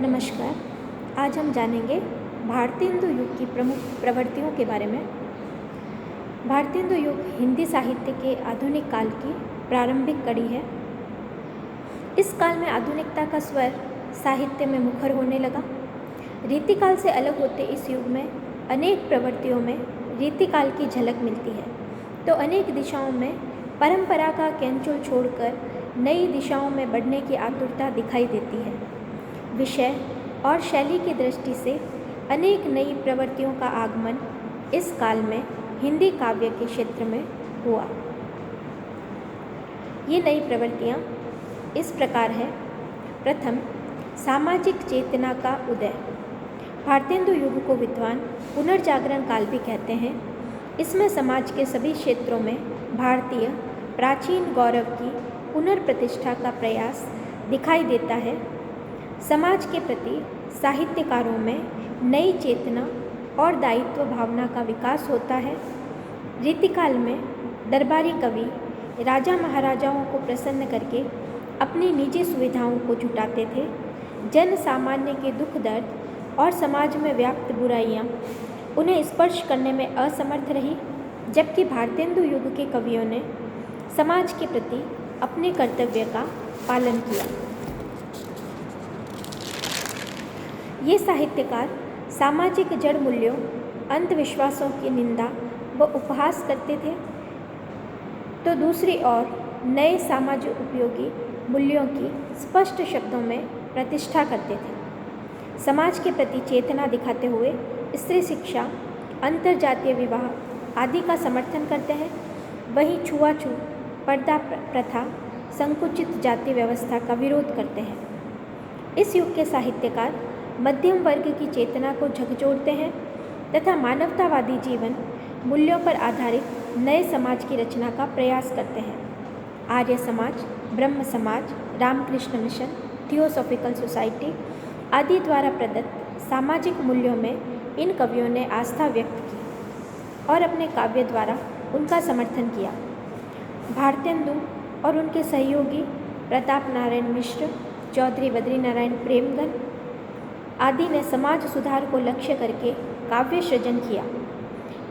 नमस्कार। आज हम जानेंगे भारतेंदु युग की प्रमुख प्रवृत्तियों के बारे में। भारतेंदु युग हिंदी साहित्य के आधुनिक काल की प्रारंभिक कड़ी है। इस काल में आधुनिकता का स्वर साहित्य में मुखर होने लगा। रीतिकाल से अलग होते इस युग में अनेक प्रवृत्तियों में रीतिकाल की झलक मिलती है, तो अनेक दिशाओं में परंपरा का कैंचुल छोड़कर नई दिशाओं में बढ़ने की आतुरता दिखाई देती है। विषय और शैली की दृष्टि से अनेक नई प्रवृत्तियों का आगमन इस काल में हिंदी काव्य के क्षेत्र में हुआ। ये नई प्रवृत्तियाँ इस प्रकार है। प्रथम, सामाजिक चेतना का उदय। भारतेंदु युग को विद्वान पुनर्जागरण काल भी कहते हैं। इसमें समाज के सभी क्षेत्रों में भारतीय प्राचीन गौरव की पुनर्प्रतिष्ठा का प्रयास दिखाई देता है। समाज के प्रति साहित्यकारों में नई चेतना और दायित्व भावना का विकास होता है। रीतिकाल में दरबारी कवि राजा महाराजाओं को प्रसन्न करके अपनी निजी सुविधाओं को जुटाते थे। जन सामान्य के दुख दर्द और समाज में व्याप्त बुराइयां उन्हें स्पर्श करने में असमर्थ रही, जबकि भारतेंदु युग के कवियों ने समाज के प्रति अपने कर्तव्य का पालन किया। ये साहित्यकार सामाजिक जड़ मूल्यों, अंधविश्वासों की निंदा व उपहास करते थे, तो दूसरी ओर नए सामाजिक उपयोगी मूल्यों की स्पष्ट शब्दों में प्रतिष्ठा करते थे। समाज के प्रति चेतना दिखाते हुए स्त्री शिक्षा, अंतरजातीय विवाह आदि का समर्थन करते हैं। वहीं छुआछूत, पर्दा प्रथा, संकुचित जाति व्यवस्था का विरोध करते हैं। इस युग के साहित्यकार मध्यम वर्ग की चेतना को झकझोरते हैं तथा मानवतावादी जीवन मूल्यों पर आधारित नए समाज की रचना का प्रयास करते हैं। आर्य समाज, ब्रह्म समाज, रामकृष्ण मिशन, थियोसॉफिकल सोसाइटी आदि द्वारा प्रदत्त सामाजिक मूल्यों में इन कवियों ने आस्था व्यक्त की और अपने काव्य द्वारा उनका समर्थन किया। भारतेंदु और उनके सहयोगी प्रताप नारायण मिश्र, चौधरी बद्रीनारायण प्रेमगन आदि ने समाज सुधार को लक्ष्य करके काव्य सृजन किया।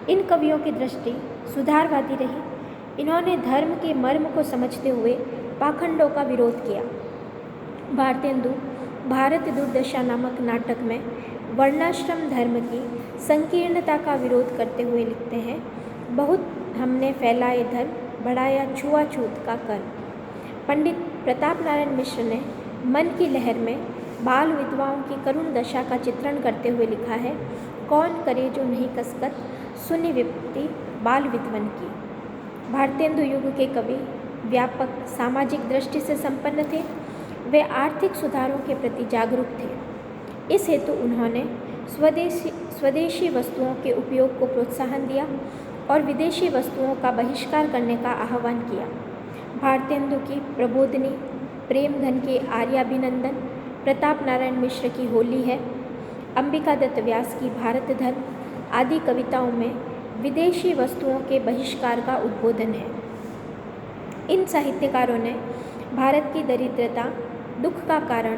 इन कवियों की दृष्टि सुधारवादी रही। इन्होंने धर्म के मर्म को समझते हुए पाखंडों का विरोध किया। भारतेंदु भारत दुर्दशा नामक नाटक में वर्णाश्रम धर्म की संकीर्णता का विरोध करते हुए लिखते हैं, बहुत हमने फैलाए धर्म, बढ़ाया छुआछूत का कर्म। पंडित प्रताप नारायण मिश्र ने मन की लहर में बाल विधवाओं की करुण दशा का चित्रण करते हुए लिखा है, कौन करे जो नहीं कसकत, सुनि विपत्ति बाल विधवन की। भारतेंदु युग के कवि व्यापक सामाजिक दृष्टि से संपन्न थे। वे आर्थिक सुधारों के प्रति जागरूक थे। इस हेतु उन्होंने स्वदेशी वस्तुओं के उपयोग को प्रोत्साहन दिया और विदेशी वस्तुओं का बहिष्कार करने का आह्वान किया। भारतेंदु की प्रबोधिनी, प्रेमघन के आर्याभिनंदन, प्रताप नारायण मिश्र की होली है, अंबिका दत्त व्यास की भारत धर्म आदि कविताओं में विदेशी वस्तुओं के बहिष्कार का उद्बोधन है। इन साहित्यकारों ने भारत की दरिद्रता, दुख का कारण,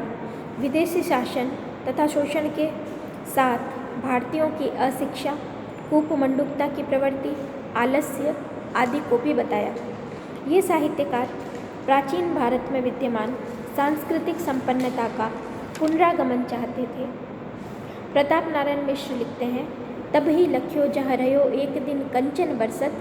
विदेशी शासन तथा शोषण के साथ भारतीयों की अशिक्षा, कूपमंडूकता की प्रवृत्ति, आलस्य आदि को भी बताया। ये साहित्यकार प्राचीन भारत में विद्यमान सांस्कृतिक संपन्नता का पुनरागमन चाहते थे। प्रताप नारायण मिश्र लिखते हैं, तभी लख्यो जहाँ रहो एक दिन कंचन बरसत,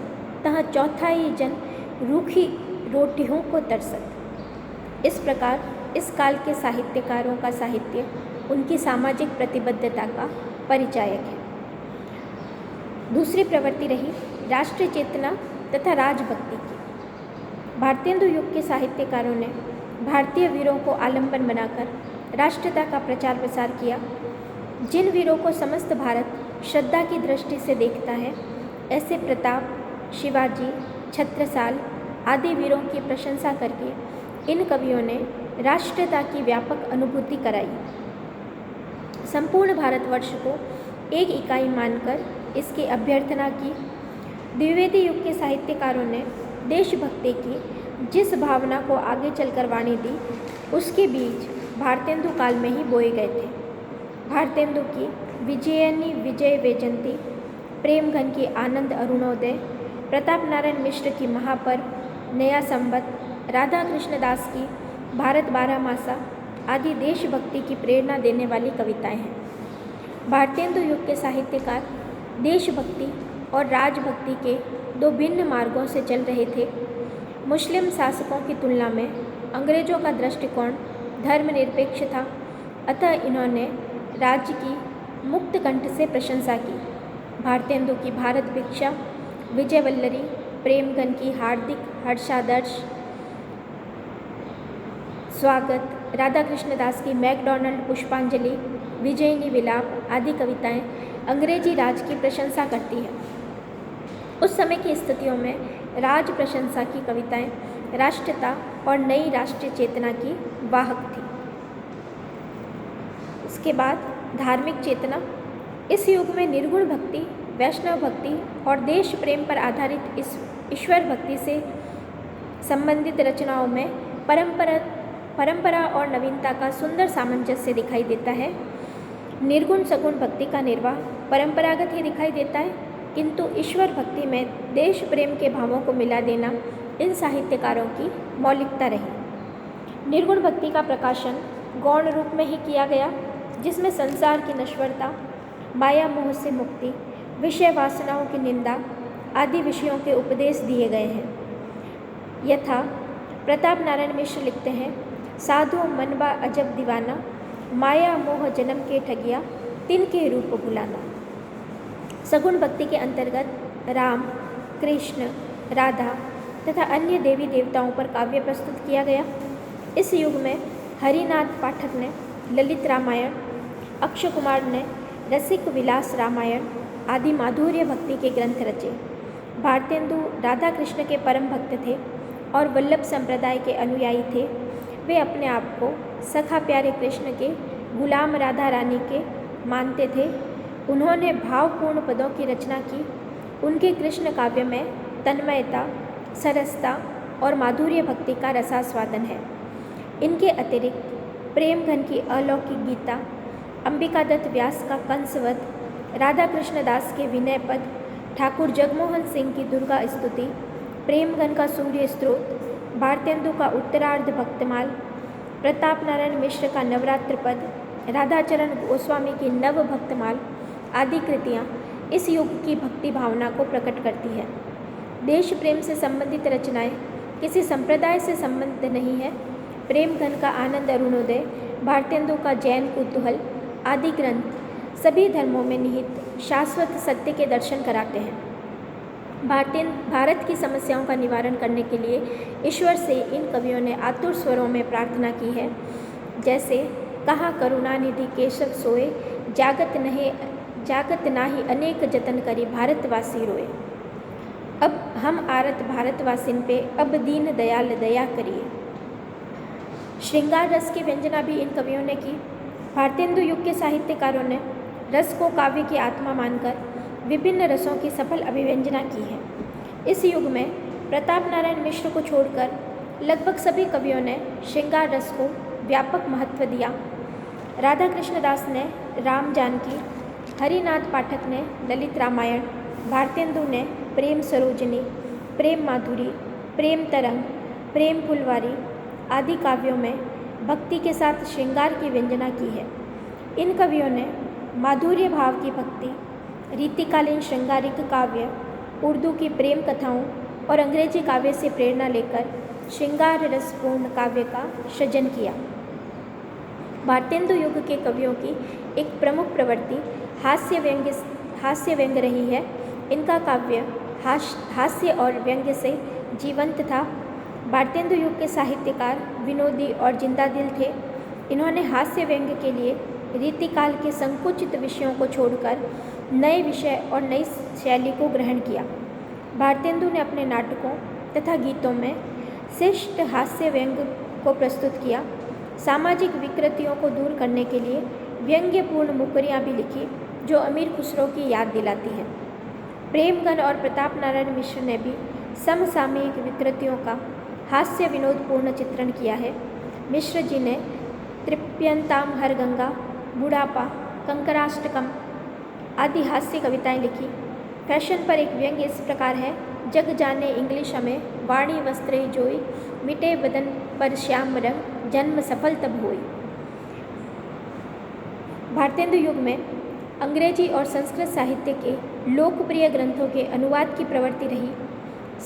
तहाँ चौथाई जन रूखी रोटियों को तरसत। इस प्रकार इस काल के साहित्यकारों का साहित्य उनकी सामाजिक प्रतिबद्धता का परिचायक है। दूसरी प्रवृत्ति रही राष्ट्रीय चेतना तथा राजभक्ति की। भारतेंदु युग के साहित्यकारों ने भारतीय वीरों को आलंबन बनाकर राष्ट्रता का प्रचार प्रसार किया। जिन वीरों को समस्त भारत श्रद्धा की दृष्टि से देखता है, ऐसे प्रताप, शिवाजी, छत्रसाल आदि वीरों की प्रशंसा करके इन कवियों ने राष्ट्रता की व्यापक अनुभूति कराई। संपूर्ण भारतवर्ष को एक इकाई मानकर इसकी अभ्यर्थना की। द्विवेदी युग के साहित्यकारों ने देशभक्ति की जिस भावना को आगे चलकर वाणी दी, उसके बीज भारतेंदु काल में ही बोए गए थे। भारतेंदु की विजयनी विजय वैजयंती, प्रेमघन की आनंद अरुणोदय, प्रताप नारायण मिश्र की महापर्व नया संवत, राधा कृष्णदास की भारत बारहमासा आदि देशभक्ति की प्रेरणा देने वाली कविताएं हैं। भारतेंदु युग के साहित्यकार देशभक्ति और राजभक्ति के दो भिन्न मार्गों से चल रहे थे। मुस्लिम शासकों की तुलना में अंग्रेजों का दृष्टिकोण धर्मनिरपेक्ष था, अतः इन्होंने राज्य की मुक्त कंठ से प्रशंसा की। भारतेंदु की भारत भिक्षा, विजयवल्लरी, प्रेमघन की हार्दिक हर्षादर्श स्वागत, राधा कृष्णदास की मैकडॉनल्ड पुष्पांजलि, विजयनी विलाप आदि कविताएं अंग्रेजी राज की प्रशंसा करती है। उस समय की स्थितियों में राज प्रशंसा की कविताएं राष्ट्रीयता और नई राष्ट्रीय चेतना की वाहक थी। इसके बाद धार्मिक चेतना। इस युग में निर्गुण भक्ति, वैष्णव भक्ति और देश प्रेम पर आधारित इस ईश्वर भक्ति से संबंधित रचनाओं में परंपरा और नवीनता का सुंदर सामंजस्य दिखाई देता है। निर्गुण सगुण भक्ति का निर्वाह परंपरागत ही दिखाई देता है, किंतु ईश्वर भक्ति में देश प्रेम के भावों को मिला देना इन साहित्यकारों की मौलिकता रही। निर्गुण भक्ति का प्रकाशन गौण रूप में ही किया गया, जिसमें संसार की नश्वरता, माया मोह से मुक्ति, विषय वासनाओं की निंदा आदि विषयों के उपदेश दिए गए हैं। यथा प्रताप नारायण मिश्र लिखते हैं, साधु मनबा अजब दीवाना, माया मोह जन्म के ठगिया, तिनके रूप बुलाना। सगुण भक्ति के अंतर्गत राम, कृष्ण, राधा तथा अन्य देवी देवताओं पर काव्य प्रस्तुत किया गया। इस युग में हरिनाथ पाठक ने ललित रामायण, अक्षय कुमार ने रसिक विलास रामायण आदि माधुर्य भक्ति के ग्रंथ रचे। भारतेंदु राधा कृष्ण के परम भक्त थे और वल्लभ संप्रदाय के अनुयायी थे। वे अपने आप को सखा प्यारे कृष्ण के गुलाम राधा रानी के मानते थे। उन्होंने भावपूर्ण पदों की रचना की। उनके कृष्ण काव्य में तन्मयता, सरसता और माधुर्य भक्ति का रसास्वादन है। इनके अतिरिक्त प्रेमघन की अलौकिक गीता, अंबिका दत्त व्यास का कंसवध, राधा कृष्णदास के विनय पद, ठाकुर जगमोहन सिंह की दुर्गा स्तुति, प्रेमघन का सूर्य स्त्रोत, भारतेंदु का उत्तरार्ध भक्तमाल, प्रताप नारायण मिश्र का नवरात्र पद, राधाचरण गोस्वामी की नव भक्तमाल आदि कृतियाँ इस युग की भक्ति भावना को प्रकट करती है। देश प्रेम से संबंधित रचनाएं किसी संप्रदाय से संबंधित नहीं है। प्रेमघन का आनंद अरुणोदय, भारतेंदु का जैन कुतूहल आदि ग्रंथ सभी धर्मों में निहित शाश्वत सत्य के दर्शन कराते हैं। भारत की समस्याओं का निवारण करने के लिए ईश्वर से इन कवियों ने आतुर स्वरों में प्रार्थना की है। जैसे कहाँ करुणानिधि केशव सोए, जागत नाही अनेक जतन करी, भारतवासी रोए। अब हम आरत भारतवासिन पे, अब दीन दयाल दया करिए। श्रृंगार रस की व्यंजना भी इन कवियों ने की। भारतेंदु युग के साहित्यकारों ने रस को काव्य की आत्मा मानकर विभिन्न रसों की सफल अभिव्यंजना की है। इस युग में प्रताप नारायण मिश्र को छोड़कर लगभग सभी कवियों ने श्रृंगार रस को व्यापक महत्व दिया। राधा कृष्णदास ने राम जानकी, हरिनाथ पाठक ने ललित रामायण, भारतेंदु ने प्रेम सरोजनी, प्रेम माधुरी, प्रेम तरंग, प्रेम फुलवारी आदि काव्यों में भक्ति के साथ श्रृंगार की व्यंजना की है। इन कवियों ने माधुर्य भाव की भक्ति, रीतिकालीन श्रृंगारिक काव्य, उर्दू की प्रेम कथाओं और अंग्रेजी काव्य से प्रेरणा लेकर श्रृंगार रसपूर्ण काव्य का सृजन किया। भारतेंदु युग के कवियों की एक प्रमुख प्रवृत्ति हास्य व्यंग रही है। इनका काव्य हास्य और व्यंग्य से जीवंत था। भारतेंदु युग के साहित्यकार विनोदी और जिंदादिल थे। इन्होंने हास्य व्यंग्य के लिए रीतिकाल के संकुचित विषयों को छोड़कर नए विषय और नई शैली को ग्रहण किया। भारतेंदु ने अपने नाटकों तथा गीतों में शिष्ट हास्य व्यंग्य को प्रस्तुत किया। सामाजिक विकृतियों को दूर करने के लिए व्यंग्यपूर्ण मुकरियाँ भी लिखी, जो अमीर खुसरो की याद दिलाती हैं। प्रेमघन और प्रताप नारायण मिश्र ने भी समसामयिक विकृतियों का हास्य विनोदपूर्ण चित्रण किया है। मिश्र जी ने तृप्यंताम हर गंगा, बुढ़ापा, कंकराष्टकम आदि हास्य कविताएं लिखी। फैशन पर एक व्यंग्य इस प्रकार है, जग जाने इंग्लिश हमें, वाणी वस्त्रे जोई, मिटे बदन पर श्याम रंग, जन्म सफल तब हुई। भारतेंदु युग में अंग्रेजी और संस्कृत साहित्य के लोकप्रिय ग्रंथों के अनुवाद की प्रवृत्ति रही।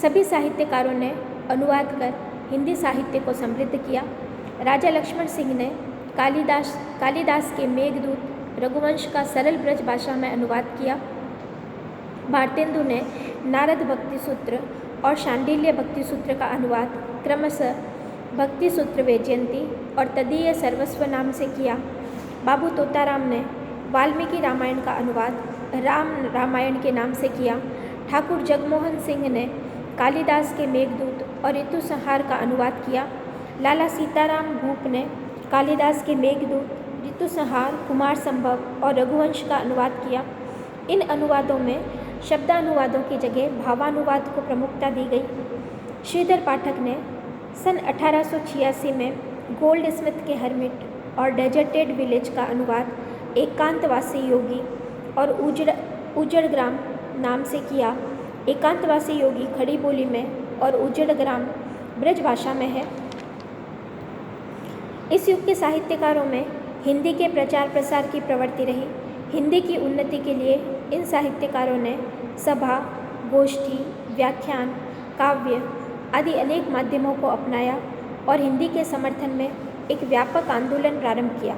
सभी साहित्यकारों ने अनुवाद कर हिंदी साहित्य को समृद्ध किया। राजा लक्ष्मण सिंह ने कालिदास के मेघदूत, रघुवंश का सरल ब्रज भाषा में अनुवाद किया। भारतेंदु ने नारद भक्ति सूत्र और शांडिल्य भक्ति सूत्र का अनुवाद क्रमशः भक्ति सूत्र वैजयंती और तदीय सर्वस्व नाम से किया। बाबू तोताराम ने वाल्मीकि रामायण का अनुवाद राम रामायण के नाम से किया। ठाकुर जगमोहन सिंह ने कालिदास के मेघदूत और ऋतु संहार का अनुवाद किया। लाला सीताराम भूप ने कालिदास के मेघदूत, ऋतु संहार, कुमार संभव और रघुवंश का अनुवाद किया। इन अनुवादों में शब्दानुवादों की जगह भावानुवाद को प्रमुखता दी गई। श्रीधर पाठक ने सन 1886 में गोल्ड स्मिथ के हर्मिट और डेजर्टेड विलेज का अनुवाद एकांतवासी योगी और उजड़ ग्राम नाम से किया। एकांतवासी योगी खड़ी बोली में और उजड़ ग्राम ब्रज भाषा में है। इस युग के साहित्यकारों में हिंदी के प्रचार प्रसार की प्रवृत्ति रही। हिंदी की उन्नति के लिए इन साहित्यकारों ने सभा, गोष्ठी, व्याख्यान, काव्य आदि अनेक माध्यमों को अपनाया और हिंदी के समर्थन में एक व्यापक आंदोलन प्रारंभ किया।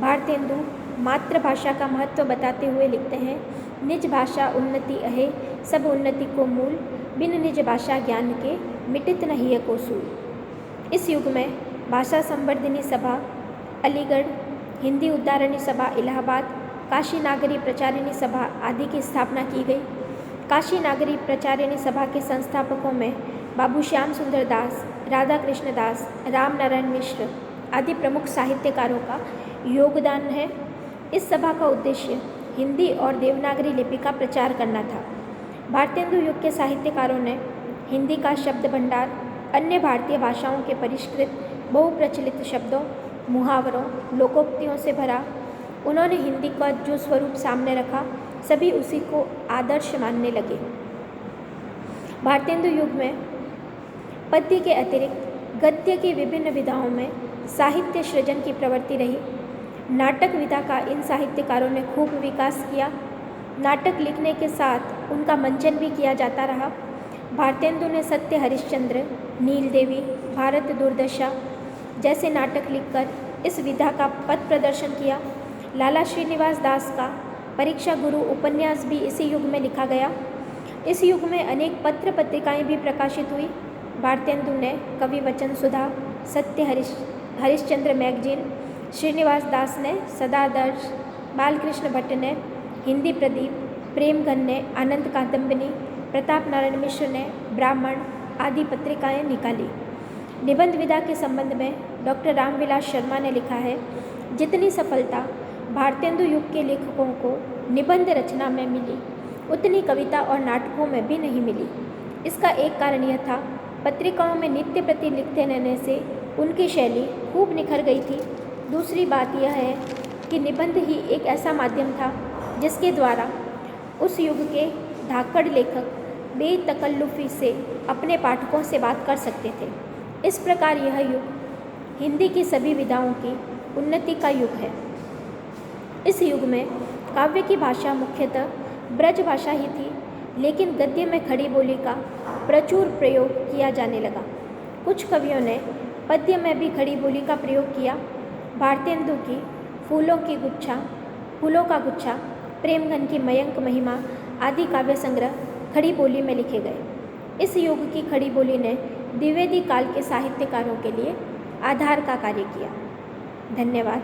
भारतेंदु मातृभाषा का महत्व बताते हुए लिखते हैं, निज भाषा उन्नति अहे, सब उन्नति को मूल, बिन निज भाषा ज्ञान के, मिटित नहीं है को सूल। इस युग में भाषा संवर्धनी सभा अलीगढ़, हिंदी उद्धारणी सभा इलाहाबाद, काशी नागरी प्रचारिणी सभा आदि की स्थापना की गई। काशी नागरी प्रचारिणी सभा के संस्थापकों में बाबू श्याम सुंदर दास, राधा कृष्ण दास, राम नारायण मिश्र आदि प्रमुख साहित्यकारों का योगदान है। इस सभा का उद्देश्य हिंदी और देवनागरी लिपि का प्रचार करना था। भारतेंदु युग के साहित्यकारों ने हिंदी का शब्द भंडार अन्य भारतीय भाषाओं के परिष्कृत बहुप्रचलित शब्दों, मुहावरों, लोकोक्तियों से भरा। उन्होंने हिंदी का जो स्वरूप सामने रखा, सभी उसी को आदर्श मानने लगे। भारतेंदु युग में पद्य के अतिरिक्त गद्य की विभिन्न विधाओं में साहित्य सृजन की प्रवृत्ति रही। नाटक विधा का इन साहित्यकारों ने खूब विकास किया। नाटक लिखने के साथ उनका मंचन भी किया जाता रहा। भारतेंदु ने सत्य हरिश्चंद्र, नील देवी, भारत दुर्दशा जैसे नाटक लिखकर इस विधा का पथ प्रदर्शन किया। लाला श्रीनिवास दास का परीक्षा गुरु उपन्यास भी इसी युग में लिखा गया। इस युग में अनेक पत्र पत्रिकाएं भी प्रकाशित हुई। भारतेंदु ने कवि वचन सुधा, सत्य हरिश्चंद्र मैगजीन, श्रीनिवास दास ने सदादर्श, बालकृष्ण भट्ट ने हिंदी प्रदीप, प्रेमघन ने आनंद कादम्बिनी, प्रताप नारायण मिश्र ने ब्राह्मण आदि पत्रिकाएं निकाली। निबंध विधा के संबंध में डॉक्टर रामविलास शर्मा ने लिखा है, जितनी सफलता भारतेंदु युग के लेखकों को निबंध रचना में मिली, उतनी कविता और नाटकों में भी नहीं मिली। इसका एक कारण यह था, पत्रिकाओं में नित्य प्रति लिखते रहने से उनकी शैली खूब निखर गई थी। दूसरी बात यह है कि निबंध ही एक ऐसा माध्यम था जिसके द्वारा उस युग के धाकड़ लेखक बेतकल्लुफ़ी से अपने पाठकों से बात कर सकते थे। इस प्रकार यह युग हिंदी की सभी विधाओं की उन्नति का युग है। इस युग में काव्य की भाषा मुख्यतः ब्रज भाषा ही थी, लेकिन गद्य में खड़ी बोली का प्रचुर प्रयोग किया जाने लगा। कुछ कवियों ने पद्य में भी खड़ी बोली का प्रयोग किया। भारतेंदु की फूलों का गुच्छा, प्रेमघन की मयंक महिमा आदि काव्य संग्रह खड़ी बोली में लिखे गए। इस युग की खड़ी बोली ने द्विवेदी काल के साहित्यकारों के लिए आधार का कार्य किया। धन्यवाद।